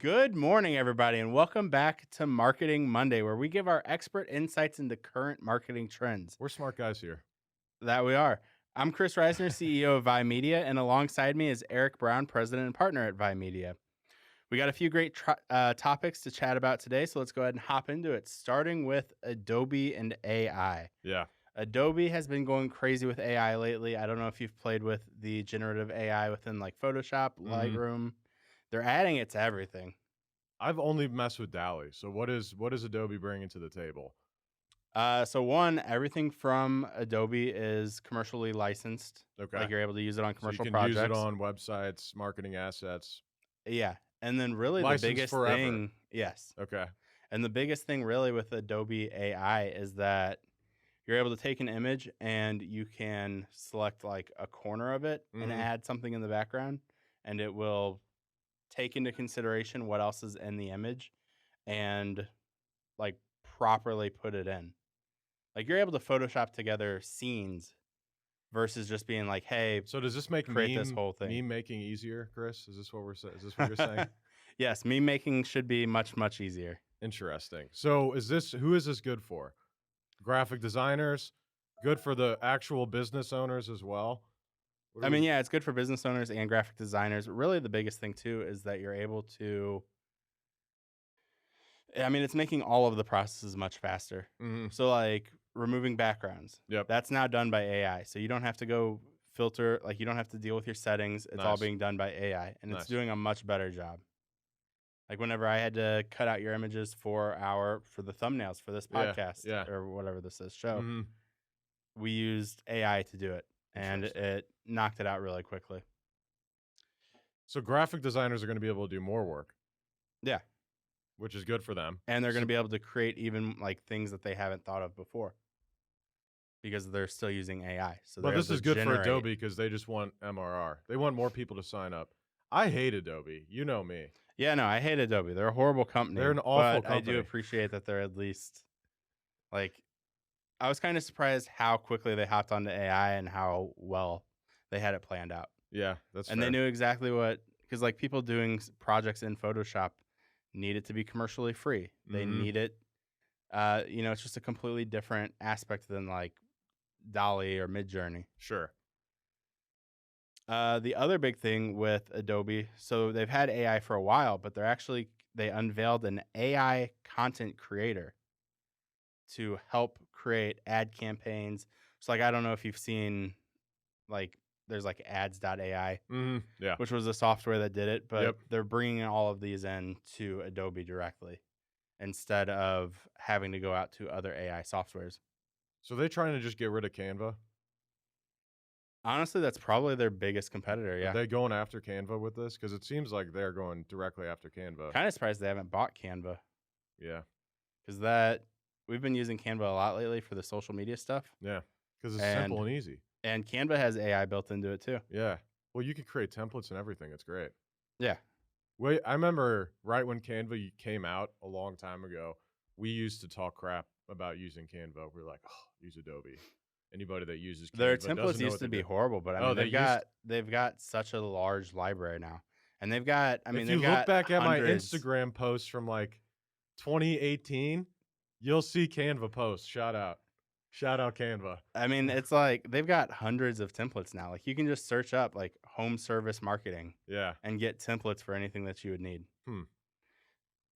Good morning, everybody, and welcome back to Marketing Monday, where we give our expert insights into current marketing trends. We're smart guys here. That we are. I'm Chris Reisner, CEO of Vi Media, and alongside me is Eric Brown, President and Partner at Vi Media. We got a few great topics to chat about today, so let's go ahead and hop into it, starting with Adobe and AI. Yeah. Adobe has been going crazy with AI lately. I don't know if you've played with the generative AI within like Photoshop, hmm Lightroom. They're adding it to everything. I've only messed with DALL-E. So what is Adobe bringing to the table? So one, everything from Adobe is commercially licensed. Okay. Like you're able to use it on So you commercial can use it projects. on websites, marketing assets, Yeah. And then really the licensed biggest forever. thing, yes. Okay. And the biggest thing really with Adobe AI is that you're able to take an image and you can select like a corner of it and hmm add something in the background, and it will take into consideration what else is in the image and like properly put it in. Like you're able to Photoshop together scenes versus just being like, "Hey, So does this make create this meme whole thing." meme making easier, Chris? Is this what is this what you're saying? Yes, meme making should be much, much easier. Interesting. So who is this good for? Graphic designers? Good for the actual business owners as well? What are I mean, we yeah, it's good for business owners and graphic designers. Really, the biggest thing too is that you're able to, I mean, it's making all of the processes much faster. Mhm. So, like removing backgrounds, Yep. that's now done by AI. So, you don't have to go filter, like, you don't have to deal with your settings. It's all Nice. being done by AI, and it's Nice. doing a much better job. Like, whenever I had to cut out your images for the thumbnails for this Yeah. podcast Yeah. or whatever this is show, Mhm. we used AI to do it, and Interesting. it knocked it out really quickly. So graphic designers are going to be able to do more work, Yeah, which is good for them. and they're gonna So, be able to create even, like, things that they haven't thought of before because they're still using AI, so but they're able this to is good for generate. Adobe because they just want MRR. They want more people to sign up. I hate Adobe. You know me. Yeah, no, I hate Adobe. They're a horrible They're company, an awful but I do company. appreciate that they're at least, like, I was kinda surprised how quickly they hopped onto AI and how well they had it planned out. Yeah, that's And they fair. knew exactly what, because like people doing projects in Photoshop need it to be commercially free. They Mhm. need it. It's just a completely different aspect than like Dolly or Midjourney. Sure. The other big thing with Adobe, so they've had AI for a while, but they unveiled an AI content creator to help create ad campaigns. So like I don't know if you've seen, like, there's like ads.ai, Mhm. Yeah. which was the software that did it, but Yep. they're bringing all of these in to Adobe directly instead of having to go out to other AI softwares. So they're trying to just get rid of Canva. Honestly, that's probably their biggest competitor. Are Yeah. they going after Canva with this? Because it seems like they're going directly after Canva. Kind of surprised they haven't bought Canva Yeah. because that we've been using Canva a lot lately for the social media stuff. Yeah. Because it's simple And and easy. and Canva has AI built into it too. Yeah. Well, you can create templates and everything. It's great. Yeah. Wait, I remember right when Canva came out a long time ago, we used to talk crap about using Canva. We're like, oh, use Adobe. Anybody that uses Their Canva templates doesn't know used what to they be do. horrible, but I Oh, mean they used. they've got such a large library now. And If you they've look got back at my hundreds. Instagram posts from like 2018, you'll see Canva posts. Shout out Canva. I mean, it's like they've got hundreds of templates now. Like you can just search up like home service marketing Yeah. and get templates for anything that you would need. Hmm.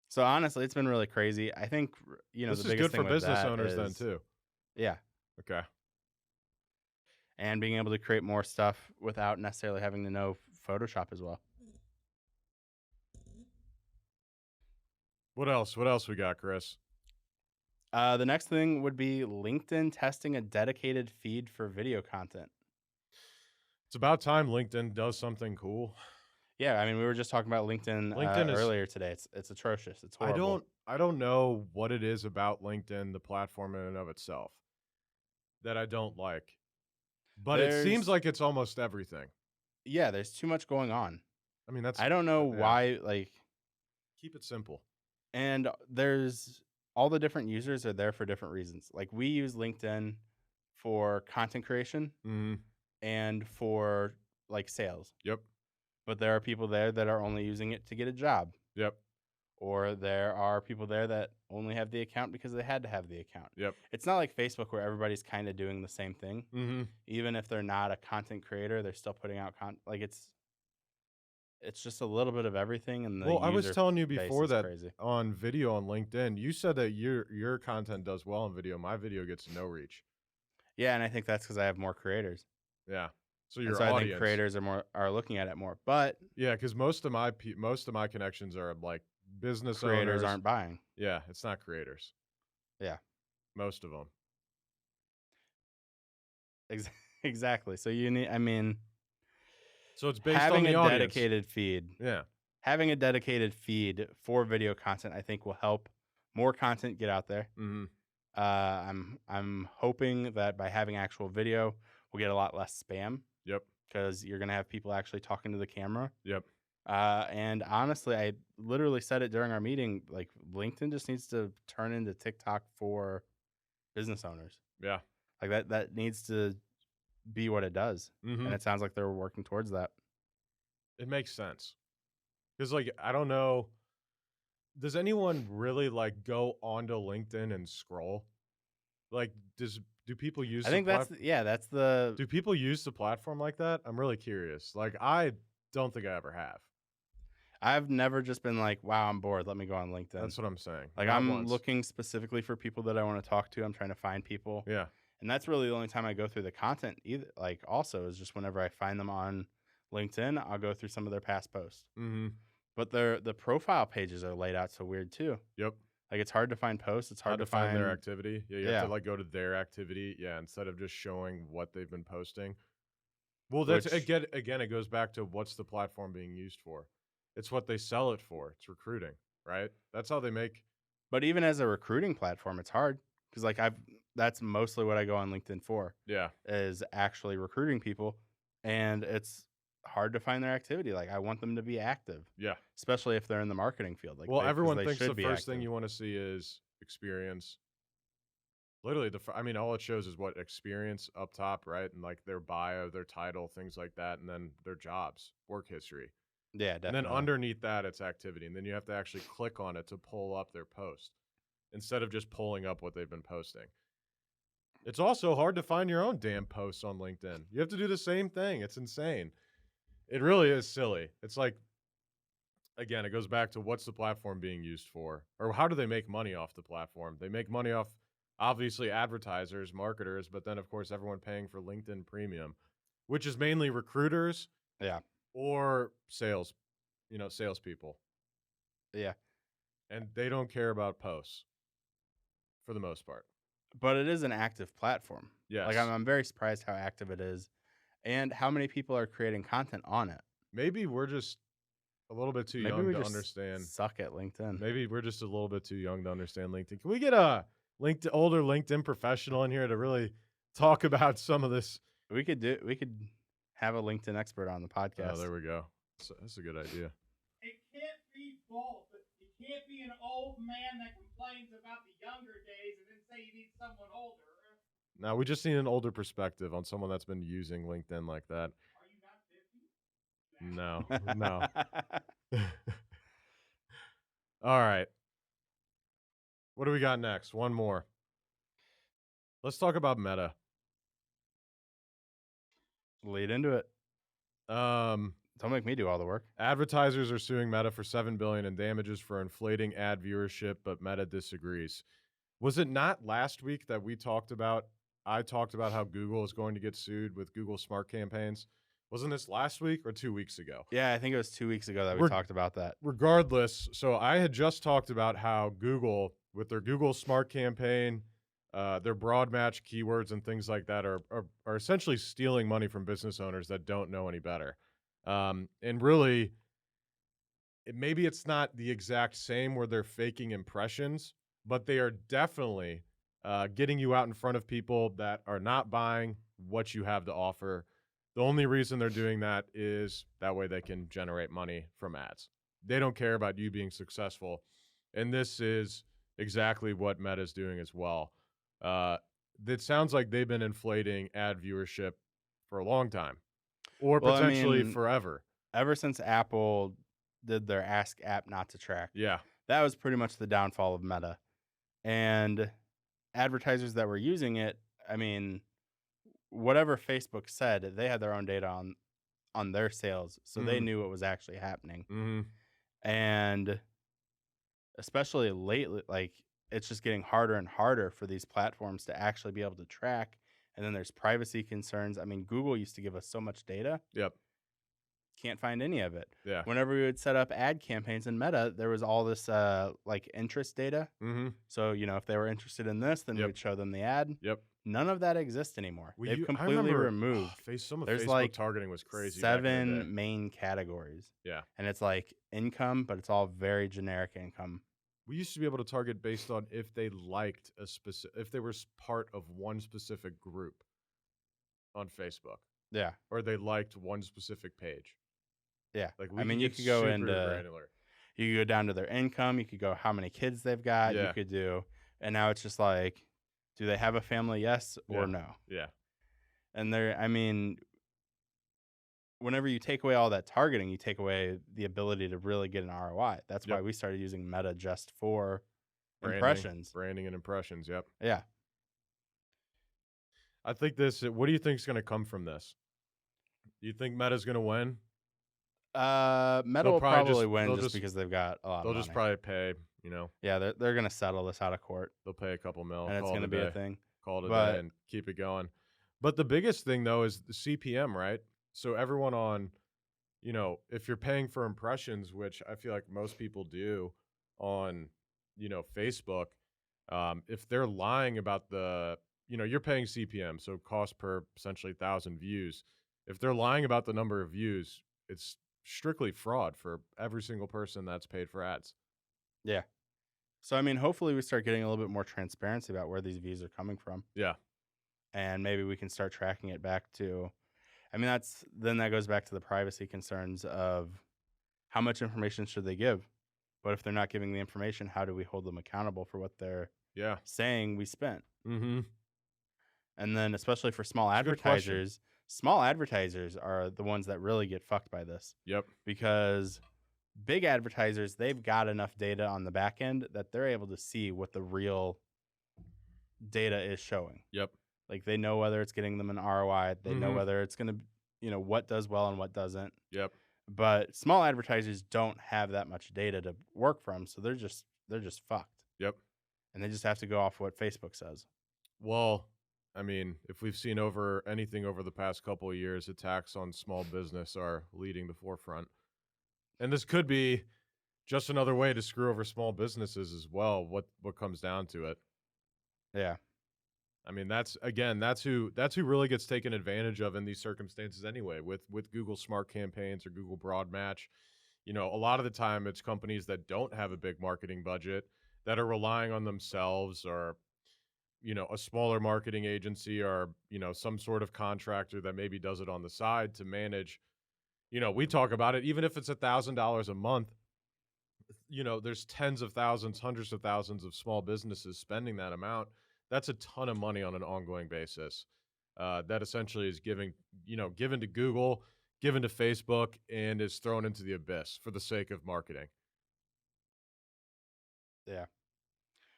So honestly, it's been really crazy. I think This the is biggest good for thing with business that owners then is, too. yeah, Okay. and being able to create more stuff without necessarily having to know Photoshop as well. What else? What else we got, Chris? The next thing would be LinkedIn testing a dedicated feed for video content. It's about time LinkedIn does something cool. Yeah, I mean, we were just talking about LinkedIn LinkedIn is earlier today. It's atrocious. It's I horrible. don't I don't know what it is about LinkedIn, the platform in and of itself, that I don't like. But it seems There's like it's almost everything. Yeah, there's too much going on. I mean, that's I don't know yeah. why, like, Keep it simple. and there's all the different users are there for different reasons. Like we use LinkedIn for content creation Mhm. and for like sales, Yep. but there are people there that are only using it to get a job. Yep. or there are people there that only have the account because they had to have the account. Yep. It's not like Facebook where everybody's kind of doing the same thing. Mm-hmm. Even if they're not a content creator, they're still putting out content. Like it's just a little bit of everything, and the Well, I was user telling you base before is that crazy. on video on LinkedIn, you said that your content does well on video. My video gets no reach. Yeah, and I think that's because I have more creators, Yeah. So and your so I think audience. creators are looking at it more. But Yeah, because most of my connections are like business creators owners. aren't buying. Yeah, it's not creators. Yeah, Most of them. exactly. So you need. I mean, So it's based on having the a audience. dedicated feed. Yeah. Having a dedicated feed for video content, I think, will help more content get out there. Mm-hmm. I'm hoping that by having actual video, we'll get a lot less spam Yep. because you're gonna have people actually talking to the camera. Yep. And honestly, I literally said it during our meeting. Like LinkedIn just needs to turn into TikTok for business owners. Yeah. Like that needs to be what it does. Mm-hmm. And it sounds like they're working towards that. It makes sense. Because like I don't know, does anyone really like go onto LinkedIn and scroll? Like do people use I think that's the do people use the platform like that? I'm really curious. Like I don't think I ever have. I've never just been like, wow, I'm bored. Let me go on LinkedIn. That's what I'm saying. Like Not I'm once. looking specifically for people that I want to talk to. I'm trying to find people. Yeah. And that's really the only time I go through the content either. Like also is just whenever I find them on LinkedIn, I'll go through some of their past posts. Mm-hmm. But the profile pages are laid out so weird too. Yep. Like it's hard to find posts. It's hard to to find their activity. Yeah, you have Yeah. to like go to their activity. Yeah, instead of just showing what they've been posting. Well, that's Which- again, it goes back to what's the platform being used for. It's what they sell it for. It's recruiting, right? That's how they make. But even as a recruiting platform, it's hard because like that's mostly what I go on LinkedIn for Yeah. is actually recruiting people, and it's hard to find their activity. Like I want them to be active, Yeah. especially if they're in the marketing field. Like Well, 'cause everyone they thinks should the be first thing active. you want to see is experience. Literally, I mean, all it shows is what experience up top, right? And like their bio, their title, things like that, and then their jobs, work history. Yeah, And definitely. then underneath that, it's activity. And then you have to actually click on it to pull up their post instead of just pulling up what they've been posting. It's also hard to find your own damn posts on LinkedIn. You have to do the same thing. It's insane. It really is silly. It's like, again, it goes back to what's the platform being used for? Or how do they make money off the platform? They make money off, obviously, advertisers, marketers, but then, of course, everyone paying for LinkedIn Premium, which is mainly recruiters. Yeah. Or salespeople. Yeah. And they don't care about posts for the most part. But it is an active platform. Yes. Like I'm very surprised how active it is and how many people are creating content on it. Maybe we're just a little bit too young to understand. Suck at LinkedIn. Maybe we're just a little bit too young to understand LinkedIn. Can we get a older LinkedIn professional in here to really talk about some of this? We could have a LinkedIn expert on the podcast. Oh, there we go. That's a good idea. It can't be false. It can't be an old man that complains about the younger days and then say you need someone older. Now, we just need an older perspective on someone that's been using LinkedIn like that. Are you not 50? No. All right. What do we got next? One more. Let's talk about Meta. Lead into it. Don't make me do all the work. Advertisers are suing Meta for $7 billion in damages for inflating ad viewership, but Meta disagrees. Was it not last week that I talked about how Google is going to get sued with Google Smart Campaigns? Wasn't this last week or 2 weeks ago? Yeah, I think it was 2 weeks ago that we talked about that. Regardless, so I had just talked about how Google, with their Google Smart Campaign, their broad match keywords and things like that are essentially stealing money from business owners that don't know any better. And really, maybe it's not the exact same where they're faking impressions, but they are definitely getting you out in front of people that are not buying what you have to offer. The only reason they're doing that is that way they can generate money from ads. They don't care about you being successful. And this is exactly what Meta's doing as well. It sounds like they've been inflating ad viewership for a long time, or potentially forever. Ever since Apple did their Ask App Not to Track. Yeah. that was pretty much the downfall of Meta. And advertisers that were using it, I mean, whatever Facebook said, they had their own data on their sales, so they Mhm. knew what was actually happening. Mhm. And especially lately, like it's just getting harder and harder for these platforms to actually be able to track. And then there's privacy concerns. I mean, Google used to give us so much data, Yep. can't find any of it. Yeah. Whenever we would set up ad campaigns in Meta, there was all this like interest data. Mhm. So, if they were interested in this, then Yep. we'd show them the ad. Yep. None of that exists anymore. Well, They've I completely remember removed. some of There's Facebook like targeting was crazy. back in the day. 7 main categories. Yeah. And it's like income, but it's all very generic income. We used to be able to target based on if they liked if they were part of one specific group on Facebook, Yeah. or they liked one specific page. Yeah. Like I mean, you could go super into, granular. you could go down to their income. You could go how many kids they've got. You Yeah. could do, and now it's just like, do they have a family? Yes or Yeah. no? Yeah. And I mean, whenever you take away all that targeting, you take away the ability to really get an ROI. That's why Yep. we started using Meta just for Branding, impressions. branding and impressions. Yep. Yeah. I think this. What do you think is going to come from this? Do you think Meta's going to win? Meta They'll will probably probably just- win they'll just just- because they've got a lot They'll of just money. probably pay. Yeah, they're gonna settle this out of court, They'll pay a couple mil. and it's call it gonna a be a day. thing. Call it a But- day and keep it going. But the biggest thing though is the CPM, right? So everyone on, if you're paying for impressions, which I feel like most people do on, Facebook, if they're lying about you're paying CPM, so cost per essentially 1,000 views. If they're lying about the number of views, it's strictly fraud for every single person that's paid for ads. Yeah. So I mean, hopefully we start getting a little bit more transparency about where these views are coming from, Yeah. and maybe we can start tracking it back to. I mean, that goes back to the privacy concerns of how much information should they give, but if they're not giving the information, how do we hold them accountable for what they're Yeah. saying we spent? Mm-hmm. And then, especially for small That's a good question. advertisers, small advertisers are the ones that really get fucked by this, Yep. because big advertisers, they've got enough data on the back end that they're able to see what the real data is showing. Yep. Like they know whether it's getting them an ROI, they know Mhm. whether it's going to, what does well and what doesn't. Yep. But small advertisers don't have that much data to work from, so they're just fucked. Yep. And they just have to go off what Facebook says. Well, I mean, if we've seen anything over the past couple of years, attacks on small business are leading the forefront. And this could be just another way to screw over small businesses as well, what comes down to it. Yeah. I mean, that's who really gets taken advantage of in these circumstances anyway, with Google Smart Campaigns or Google Broad Match. A lot of the time it's companies that don't have a big marketing budget that are relying on themselves, or a smaller marketing agency, or some sort of contractor that maybe does it on the side to manage. We talk about it, even if it's $1,000 a month, there's tens of thousands, hundreds of thousands of small businesses spending that amount. That's a ton of money on an ongoing basis. That essentially is given to Google, given to Facebook, and is thrown into the abyss for the sake of marketing. Yeah.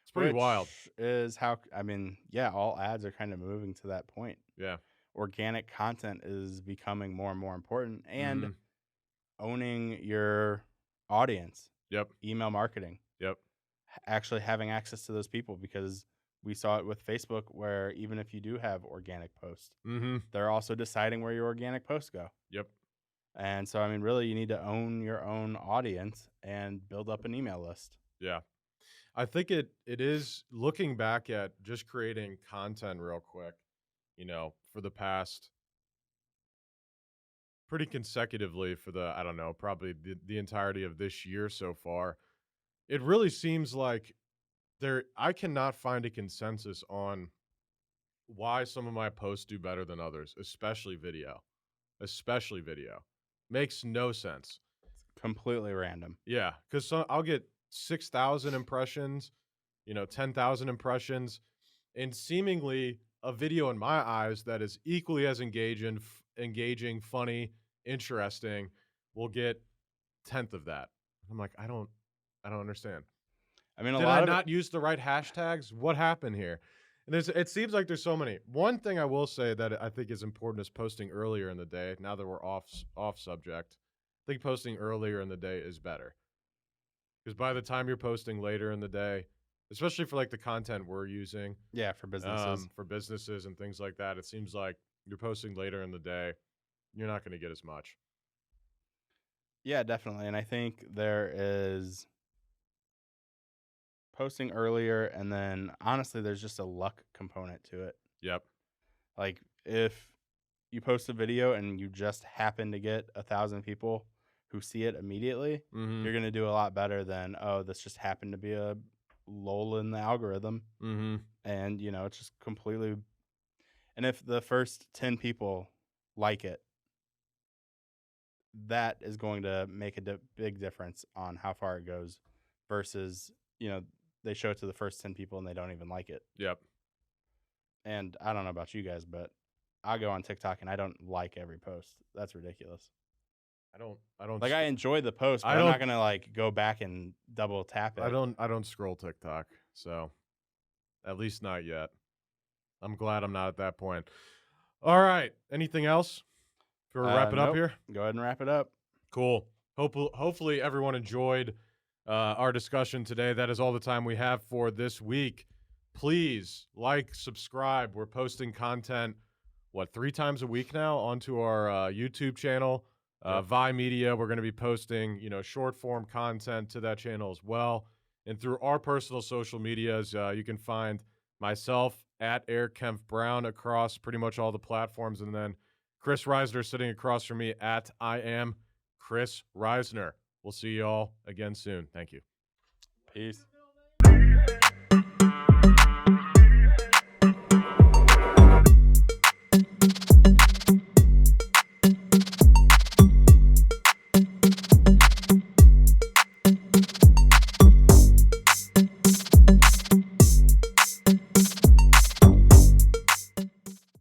It's pretty wild. Is how, I mean, yeah, all ads are kind of moving to that point. Yeah. Organic content is becoming more and more important, and Mhm. owning your audience, Yep. email marketing, Yep. actually having access to those people, because we saw it with Facebook where even if you do have organic posts, Mm-hmm. they're also deciding where your organic posts go. Yep. And so, I mean, really, you need to own your own audience and build up an email list. Yeah. I think it is, looking back at just creating content real quick, for the past pretty consecutively for I don't know, probably the entirety of this year so far. It really seems like I cannot find a consensus on why some of my posts do better than others, especially video. Makes no sense. It's completely random. Yeah, because I'll get 6,000 impressions, 10,000 impressions, and seemingly a video in my eyes that is equally as engaging, funny, interesting will get 1/10 of that. I'm like, I don't understand. I mean, a Did lot I of not use the right hashtags? What happened here? And it seems like there's so many. One thing I will say that I think is important is posting earlier in the day. Now that we're off subject, I think posting earlier in the day is better. Because by the time you're posting later in the day, especially for like the content we're using, for businesses. and things like that, it seems like you're posting later in the day, you're not going to get as much. Yeah, definitely. And I think there is posting earlier, and then honestly, there's just a luck component to it. Yep. Like if you post a video and you just happen to get 1,000 people who see it immediately, Mm-hmm. you're gonna do a lot better than, oh, this just happened to be a lull in the algorithm, Mm-hmm. and it's just completely. And if the first 10 people like it, that is going to make a big difference on how far it goes, versus they show it to the first 10 people and they don't even like it. Yep. And I don't know about you guys, but I go on TikTok and I don't like every post. That's ridiculous. I don't Like, I enjoy the post, but I I'm not don't- gonna like go back and double tap it. I don't scroll TikTok, so at least not yet. I'm glad I'm not at that point. All right. Anything else? Before we wrap it up Nope. here? Go ahead and wrap it up. Cool. Hopefully everyone enjoyed our discussion today. That is all the time we have for this week. Please like, subscribe. We're posting content, 3 times a week now onto our YouTube channel, Vi Media. We're going to be posting, short form content to that channel as well. And through our personal social medias, you can find myself at Eric Kempf Brown across pretty much all the platforms. And then Chris Reisner sitting across from me at I am Chris Reisner. We'll see you all again soon. Thank you. Peace.